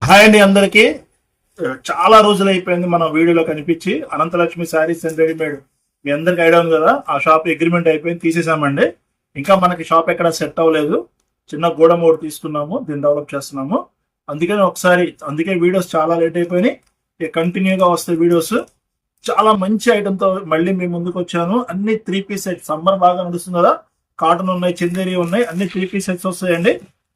Hi అండి అందరికి. చాలా రోజులు అయిపోయింది మన వీడియోలో కనిపించి. అనంతలక్ష్మి శారీస్ అండ్ రెడీమేడ్ మీ అందరికి ఐడియా ఉంది కదా, ఆ షాప్ అగ్రిమెంట్ అయిపోయింది, తీసేసామండి. ఇంకా మనకి షాప్ ఎక్కడ సెట్ అవ్వలేదు. చిన్న గోడ మోడ్ తీసుకున్నాము, దీన్ని డెవలప్ చేస్తున్నాము. అందుకే వీడియోస్ చాలా లేట్ అయిపోయినాయి. కంటిన్యూగా వస్తాయి వీడియోస్. చాలా మంచి ఐటమ్తో మళ్ళీ మీ ముందుకు వచ్చాను. అన్ని 3 పీస్ సెట్స్, సమ్మర్ బాగా నడుస్తుంది కదా, కాటన్ ఉన్నాయి, చందేరి ఉన్నాయి, అన్ని 3 పీస్ సెట్స్ వస్తాయండి.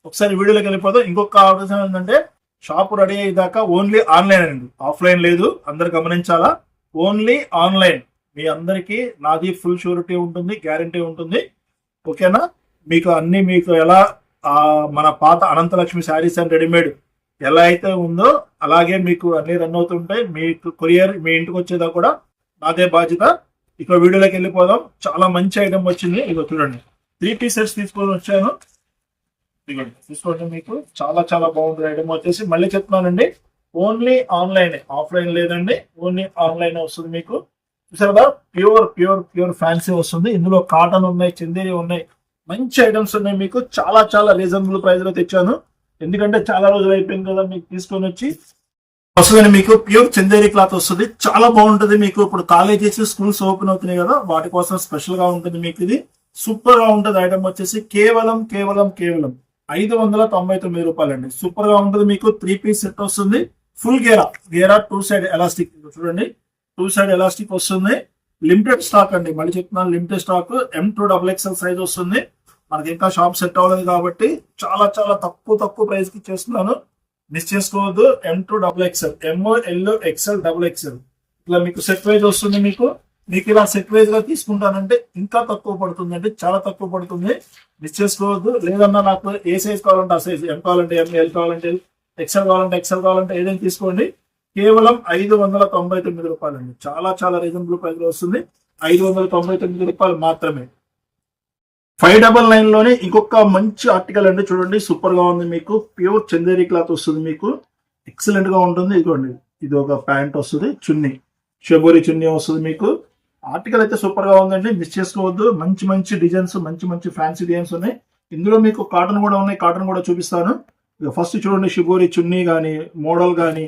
ఒకసారి వీడియోలోకి వెళ్ళిపోతాం. ఇంకొక ఆలోచన ఏంటంటే, షాప్ రెడీ అయ్యేదాకా ఓన్లీ ఆన్లైన్ అండి, ఆఫ్లైన్ లేదు. అందరు గమనించాలా, ఓన్లీ ఆన్లైన్. మీ అందరికీ నాది ఫుల్ షూరిటీ ఉంటుంది, గ్యారంటీ ఉంటుంది. ఓకేనా? మీకు ఎలా మన పాత అనంతలక్ష్మి శారీస్ అండ్ రెడీమేడ్ ఎలా అయితే ఉందో అలాగే మీకు అన్ని రన్ అవుతుంటాయి. మీకు కొరియర్ మీ ఇంటికి వచ్చేదా కూడా నాదే బాధ్యత. ఇక వీడియోలోకి వెళ్ళిపోదాం. చాలా మంచి ఐటమ్ వచ్చింది. ఇక చూడండి, 3 పీస్ సెట్స్ తీసుకొని వచ్చాను. తీసుకోండి, మీకు చాలా చాలా బాగుంటుంది ఐటమ్. వచ్చేసి మళ్ళీ చెప్తున్నానండి, ఓన్లీ ఆన్లైన్, ఆఫ్లైన్ లేదండి, ఓన్లీ ఆన్లైన్ వస్తుంది. మీకు చూసారా, ప్యూర్ ఫ్యాన్సీ వస్తుంది. ఇందులో కాటన్ ఉన్నాయి, చందేరి ఉన్నాయి, మంచి ఐటమ్స్ ఉన్నాయి. మీకు చాలా చాలా రీజనబుల్ ప్రైస్ లో తెచ్చాను. ఎందుకంటే చాలా రోజులు అయిపోయింది కదా మీకు తీసుకొని వచ్చి. వస్తుందండి, మీకు ప్యూర్ చందేరి క్లాత్ వస్తుంది. చాలా బాగుంటుంది. మీకు ఇప్పుడు కాలేజెస్, స్కూల్స్ ఓపెన్ అవుతున్నాయి కదా, వాటి కోసం స్పెషల్ గా ఉంటుంది. మీకు ఇది సూపర్ గా ఉంటుంది. ఐటమ్ వచ్చేసి కేవలం 599 రూపాయలండి. సూపర్ గా ఉంటుంది. మీకు 3 పీస్ సెట్ వస్తుంది. ఫుల్ గేరా 2 సైడ్ ఎలాస్టిక్. చూడండి, 2 సైడ్ ఎలాస్టిక్ వస్తుంది. లిమిటెడ్ స్టాక్ అండి, మళ్ళీ చెప్తున్నాను, లిమిటెడ్ స్టాక్. M2XXL సైజ్ వస్తుంది. మనకి ఇంకా షాప్ సెట్ అవ్వలేదు కాబట్టి చాలా చాలా తక్కువ ప్రైస్ కి చేస్తున్నాను. మిస్ చేసుకోవద్దు. M2XXL, ML, ఇట్లా మీకు సెట్ వైజ్ వస్తుంది. మీకు ఇలా సెట్ వైజ్ గా తీసుకుంటానంటే ఇంకా తక్కువ పడుతుంది అండి, చాలా తక్కువ పడుతుంది. మిస్ చేసుకోవద్దు. లేదన్నా నాకు ఏ సైజ్ కావాలంటే ఆ సైజ్, M కావాలంటే M, L కావాలంటే L, XL కావాలంటే ఏదైనా తీసుకోండి. కేవలం 599 రూపాయలండి. చాలా చాలా రీజనబుల్ ప్రైస్ లో వస్తుంది. 599 రూపాయలు మాత్రమే. 599 లోనే ఇంకొక మంచి ఆర్టికల్ అండి. చూడండి, సూపర్ గా ఉంది. మీకు ప్యూర్ చందేరి క్లాత్ వస్తుంది. మీకు ఎక్సలెంట్ గా ఉంటుంది. ఇదిగోండి, ఇది ఒక ప్యాంట్ వస్తుంది, చున్నీ, షెబోరి చున్నీ వస్తుంది. మీకు ఆర్టికల్ అయితే సూపర్ గా ఉందండి, మిస్ చేసుకోవద్దు. మంచి డిజైన్స్, మంచి ఫ్యాన్సీ డిజైన్స్ ఉన్నాయి. ఇందులో మీకు కాటన్ కూడా ఉన్నాయి, కాటన్ కూడా చూపిస్తాను. ఇక ఫస్ట్ చూడండి, షిబోరి చున్నీ గానీ, మోడల్ గానీ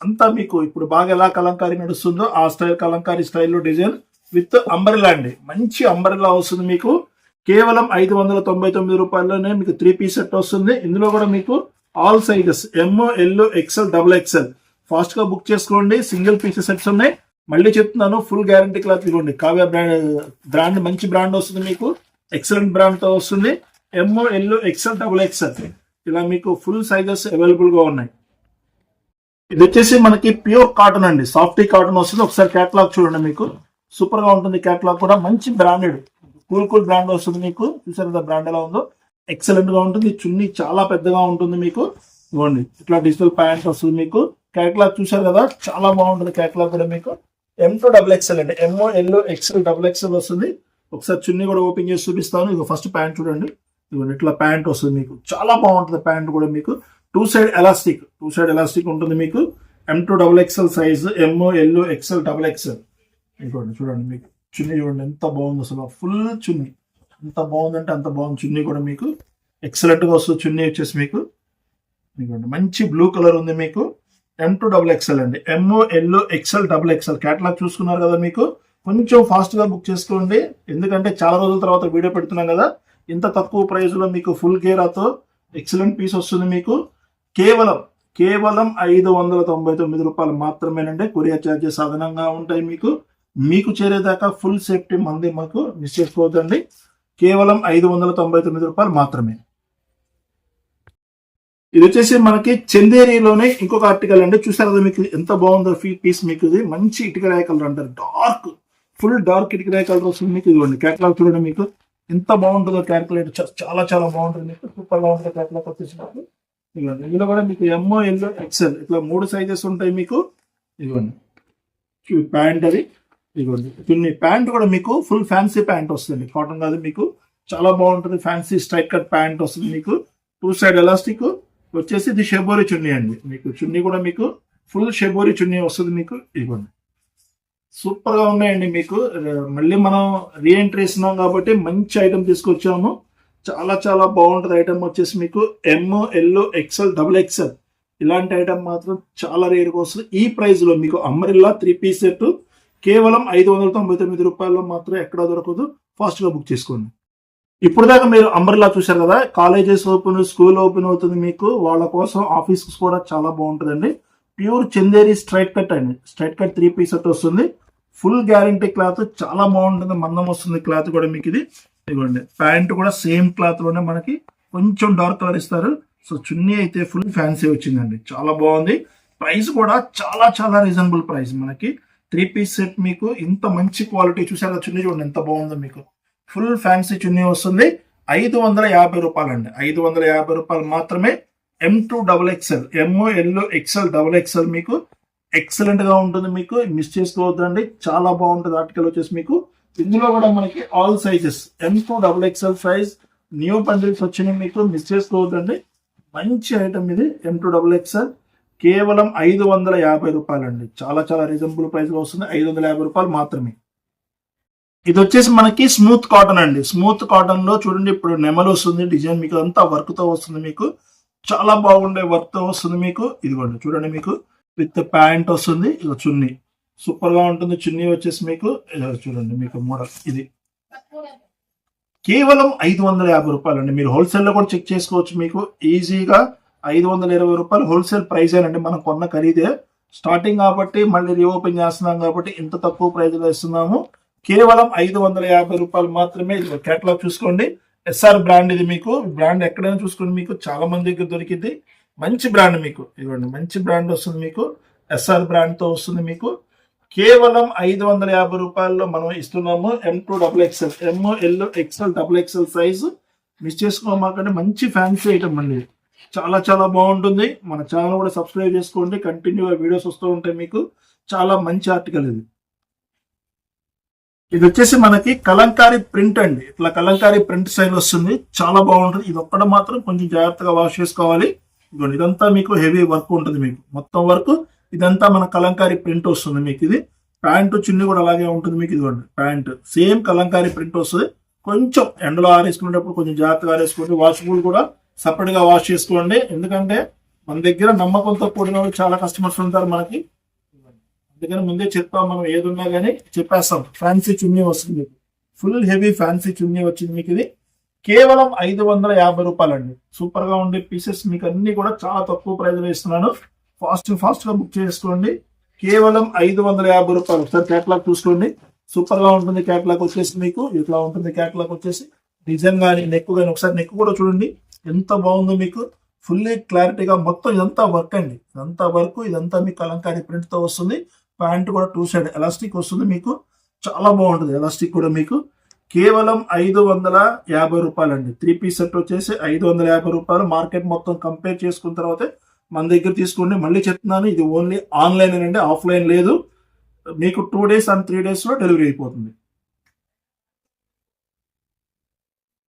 అంతా మీకు ఇప్పుడు బాగా ఎలా కలంకారీ నడుస్తుందో ఆ స్టైల్, కలంకారీ స్టైల్లో డిజైన్ విత్ అంబరిలా అండి. మంచి అంబరిలా వస్తుంది. మీకు కేవలం 599 రూపాయల్లోనే మీకు 3 పీస్ సెట్ వస్తుంది. ఇందులో కూడా మీకు all sizes ML, XL. Fast గా బుక్ చేసుకోండి. సింగిల్ పీస్ సెట్స్ ఉన్నాయి. మళ్ళీ చెప్తున్నాను, ఫుల్ గ్యారంటీ క్లాత్. ఇవ్వండి, కావ్య బ్రాండ్ మంచి బ్రాండ్ వస్తుంది. మీకు ఎక్సలెంట్ బ్రాండ్ తో వస్తుంది. ML, XL. ఇలా మీకు ఫుల్ సైజెస్ అవైలబుల్ గా ఉన్నాయి. ఇది వచ్చేసి మనకి ప్యూర్ కాటన్ అండి, సాఫ్టీ కాటన్ వస్తుంది. ఒకసారి క్యాటలాగ్ చూడండి, మీకు సూపర్ గా ఉంటుంది. క్యాటలాగ్ కూడా మంచి బ్రాండెడ్, కూల్ బ్రాండ్ వస్తుంది. మీకు చూసారు కదా బ్రాండ్ ఎలా ఉందో, ఎక్సలెంట్ గా ఉంటుంది. చున్నీ చాలా పెద్దగా ఉంటుంది. మీకు ఇవ్వండి, ఇట్లా డిజిటల్ ప్యాంట్ వస్తుంది. మీకు క్యాటలాగ్ చూసారు కదా, చాలా బాగుంటుంది. క్యాటలాగ్ కూడా మీకు M2XXL అండి, ML, XL వస్తుంది. ఒకసారి చున్నీ కూడా ఓపెన్ చేసి చూపిస్తాను. ఇక ఫస్ట్ ప్యాంట్ చూడండి, ఇవ్వండి, ఇట్లా ప్యాంట్ వస్తుంది. మీకు చాలా బాగుంటుంది. ప్యాంట్ కూడా మీకు 2 సైడ్ ఎలాస్టిక్ ఉంటుంది. మీకు M2XXL సైజ్, ML, XL. ఇవ్వండి, చూడండి, మీకు చున్నీ చూడండి ఎంత బాగుంది. అసలు ఫుల్ చున్నీ ఎంత బాగుందంటే అంత బాగుంది. చున్నీ కూడా మీకు ఎక్సలెంట్ గా వస్తుంది. చున్నీ వచ్చేసి మీకు మంచి బ్లూ కలర్ ఉంది. మీకు M2XXL అండి, ML, XL. క్యాటలాగ్ చూసుకున్నారు కదా, మీకు కొంచెం ఫాస్ట్ గా బుక్ చేసుకోండి. ఎందుకంటే చాలా రోజుల తర్వాత వీడియో పెడుతున్నాం కదా, ఇంత తక్కువ ప్రైస్ లో మీకు ఫుల్ గేరాతో ఎక్సలెంట్ పీస్ వస్తుంది. మీకు కేవలం 599 రూపాయలు మాత్రమేనండి. కొరియర్ ఛార్జెస్ అదనంగా ఉంటాయి. మీకు చేరేదాకా ఫుల్ సేఫ్టీ మంది. మాకు మిస్ చేసుకోవద్దండి. కేవలం 599 రూపాయలు మాత్రమే. ఇది వచ్చేసి మనకి చందేరిలోనే ఇంకొక ఆర్టికల్ అండి. చూసారు కదా, మీకు ఎంత బాగుందో పీస్. మీకు ఇది మంచి ఇటుకరాయ కలర్ అంటారు, ఫుల్ డార్క్ ఇటుకరాయ కలర్ వస్తుంది. మీకు ఇదిగోండి, క్యాటలాగ్ చూడండి, మీకు ఎంత బాగుంటుందో. క్యాల్కులేటర్ చాలా చాలా బాగుంటుంది. మీకు సూపర్ గా ఉంటుంది క్యాటలాగ్ వచ్చేసి. ఇదిగోండి, ఇందులో కూడా మీకు ML, XL ఇట్లా 3 సైజెస్ ఉంటాయి. మీకు ఇదిగోండి ప్యాంట్, అది ఇదిగోండి చున్నీ. ప్యాంట్ కూడా మీకు ఫుల్ ఫ్యాన్సీ ప్యాంట్ వస్తుంది, కాటన్ కాదు. మీకు చాలా బాగుంటుంది. ఫ్యాన్సీ స్ట్రైట్ కట్ ప్యాంట్ వస్తుంది. మీకు 2 సైడ్ ఎలాస్టిక్ వచ్చేసి. ఇది షెబోరి చున్నీ అండి. మీకు చున్నీ కూడా మీకు ఫుల్ షెబోరి చున్నీ వస్తుంది. మీకు ఇదిగోండి, సూపర్ గా ఉన్నాయండి. మీకు మళ్ళీ మనం రీఎంట్రీ ఇస్తున్నాం కాబట్టి మంచి ఐటమ్ తీసుకొచ్చాము. చాలా చాలా బాగుంటుంది. ఐటమ్ వచ్చేసి మీకు ML, XL. ఇలాంటి ఐటమ్ మాత్రం చాలా రేరుగా వస్తుంది. ఈ ప్రైస్ లో మీకు అంబ్రెల్లా 3 పీస్ సెట్ కేవలం 599 రూపాయల్లో మాత్రం ఎక్కడా దొరకదు. ఫాస్ట్ గా బుక్ చేసుకోండి. ఇప్పుడు దాకా మీరు అంబ్రెల్లా చూశారు కదా, కాలేజెస్ ఓపెన్, స్కూల్ ఓపెన్ అవుతుంది మీకు, వాళ్ళ కోసం ఆఫీస్ కూడా చాలా బాగుంటుందండి. ప్యూర్ చందేరి స్ట్రైట్ కట్ అండి, స్ట్రైట్ కట్ 3 పీస్ సెట్ వస్తుంది. ఫుల్ గ్యారంటీ క్లాత్, చాలా బాగుంటుంది, మందం వస్తుంది క్లాత్ కూడా మీకు. ఇది ఇదిగోండి, ప్యాంట్ కూడా సేమ్ క్లాత్ లోనే మనకి కొంచెం డార్క్ కలర్ ఇస్తారు. సో చున్నీ అయితే ఫుల్ ఫ్యాన్సీ వచ్చిందండి, చాలా బాగుంది. ప్రైస్ కూడా చాలా చాలా రీజనబుల్ ప్రైస్. మనకి 3 పీస్ సెట్ మీకు ఇంత మంచి క్వాలిటీ చూసారా, చున్నీ చూడండి ఎంత బాగుందో మీకు. ఫుల్ ఫ్యాన్సీ చున్నీ వస్తుంది. 550 రూపాయలు అండి, 550 రూపాయలు మాత్రమే. M2XXL, ML XL మీకు ఎక్సలెంట్ గా ఉంటుంది, మీకు మిస్ చేసుకోవద్దండి, చాలా బాగుంటుంది. ఆర్టికల్ వచ్చేసి మీకు ఇందులో కూడా మనకి all sizes M2XXL size new bundles వచ్చినాయి, మీకు మిస్ చేసుకోవద్దండి. మంచి ఐటమ్ ఇది M2XXL, కేవలం 550 రూపాయలు అండి. చాలా చాలా రీజనబుల్ ప్రైస్ లో వస్తుంది, 550 రూపాయలు మాత్రమే. ఇది వచ్చేసి మనకి స్మూత్ కాటన్ అండి. స్మూత్ కాటన్ లో చూడండి, ఇప్పుడు నెమలు వస్తుంది డిజైన్, మీకు అంతా వర్క్ తో వస్తుంది, మీకు చాలా బాగుండే వర్క్ తో వస్తుంది మీకు. ఇదిగోండి చూడండి, మీకు విత్ ప్యాంట్ వస్తుంది, ఇది చున్నీ సూపర్ గా ఉంటుంది. చున్నీ వచ్చేసి మీకు చూడండి, మీకు మోడల్ ఇది కేవలం 550 రూపాయలు అండి. మీరు హోల్సేల్ లో కూడా చెక్ చేసుకోవచ్చు, మీకు ఈజీగా 520 రూపాయలు హోల్సేల్ ప్రైస్ అండి. మనం కొన్న ఖరీదే స్టార్టింగ్ కాబట్టి, మళ్ళీ రీఓపెన్ చేస్తున్నాం కాబట్టి ఇంత తక్కువ ప్రైస్ లో ఇస్తున్నాము. కేవలం 550 రూపాయలు మాత్రమే. కేటలాగ్ చూసుకోండి, SR బ్రాండ్ ఇది. మీకు బ్రాండ్ ఎక్కడైనా చూసుకోండి, మీకు చాలా మంది దగ్గర దొరికింది. మంచి బ్రాండ్ మీకు, ఇదిగోండి మంచి బ్రాండ్ వస్తుంది మీకు, SR బ్రాండ్ తో వస్తుంది మీకు. కేవలం 550 రూపాయల్లో మనం ఇస్తున్నాము. M2XXL, ML XL size miss చేసుకోమాకండి. మంచి ఫ్యాన్సీ ఐటమ్ అండి, చాలా చాలా బాగుంటుంది. మన ఛానల్ కూడా సబ్స్క్రైబ్ చేసుకోండి, కంటిన్యూగా వీడియోస్ వస్తూ ఉంటాయి మీకు. చాలా మంచి ఆర్టికల్ ఇది. ఇది వచ్చేసి మనకి కలంకారీ ప్రింట్ అండి, ఇట్లా కలంకారీ ప్రింట్ స్టైల్ వస్తుంది, చాలా బాగుంటుంది. ఇది ఒక్కటి మాత్రం కొంచెం జాగ్రత్తగా వాష్ చేసుకోవాలి. ఇదిగోండి, ఇదంతా మీకు హెవీ వర్క్ ఉంటుంది, మీకు మొత్తం వర్క్ ఇదంతా మన కలంకారీ ప్రింట్ వస్తుంది మీకు. ఇది ప్యాంటు చున్నీ కూడా అలాగే ఉంటుంది మీకు. ఇదిగోండి ప్యాంట్ సేమ్ కలంకారీ ప్రింట్ వస్తుంది. కొంచెం ఎండలో ఆరేసుకునేటప్పుడు కొంచెం జాగ్రత్తగా ఆరేసుకోండి. వాషబుల్ కూడా సపరేట్ గా వాష్ చేసుకోండి, ఎందుకంటే మన దగ్గర నమ్మకంతో కూడిన వాళ్ళు చాలా కస్టమర్స్ ఉంటారు మనకి. అందుకని ముందే చెప్తాం, మనం ఏదున్నా కానీ చెప్పేస్తాం. ఫ్యాన్సీ చున్నీ వస్తుంది మీకు, ఫుల్ హెవీ ఫ్యాన్సీ చున్నీ వచ్చింది మీకు. ఇది కేవలం 550 రూపాయలు అండి. సూపర్ గా ఉండే పీసెస్ మీకు అన్ని కూడా చాలా తక్కువ ప్రైస్ లో ఇస్తున్నాను. ఫాస్ట్ గా బుక్ చేసుకోండి. కేవలం 550 రూపాయలు. ఒకసారి కేటలాగ్ చూసుకోండి, సూపర్ గా ఉంటుంది. కేటలాగ్ వచ్చేసి మీకు ఇట్లా ఉంటుంది. కేటలాగ్ వచ్చేసి డిజైన్ కానీ నెక్ కానీ, ఒకసారి నెక్ కూడా చూడండి ఎంత బాగుందో మీకు. ఫుల్లీ క్లారిటీగా మొత్తం ఇదంతా వర్క్ అండి, ఇదంతా వర్క్, ఇదంతా మీకు కలంకారీ ప్రింట్ తో వస్తుంది. ప్యాంట్ కూడా 2 సైడ్ ఎలాస్టిక్ వస్తుంది మీకు, చాలా బాగుంటుంది ఎలాస్టిక్ కూడా మీకు. కేవలం 550 రూపాయలు అండి. 3 పీస్ సెట్ వచ్చేసి 550 రూపాయలు. మార్కెట్ మొత్తం కంపేర్ చేసుకున్న తర్వాత మన దగ్గర తీసుకోండి. మళ్ళీ చెప్తున్నాను, ఇది ఓన్లీ ఆన్లైన్ అండి, ఆఫ్లైన్ లేదు. మీకు 2 days and 3 days లో డెలివరీ అయిపోతుంది.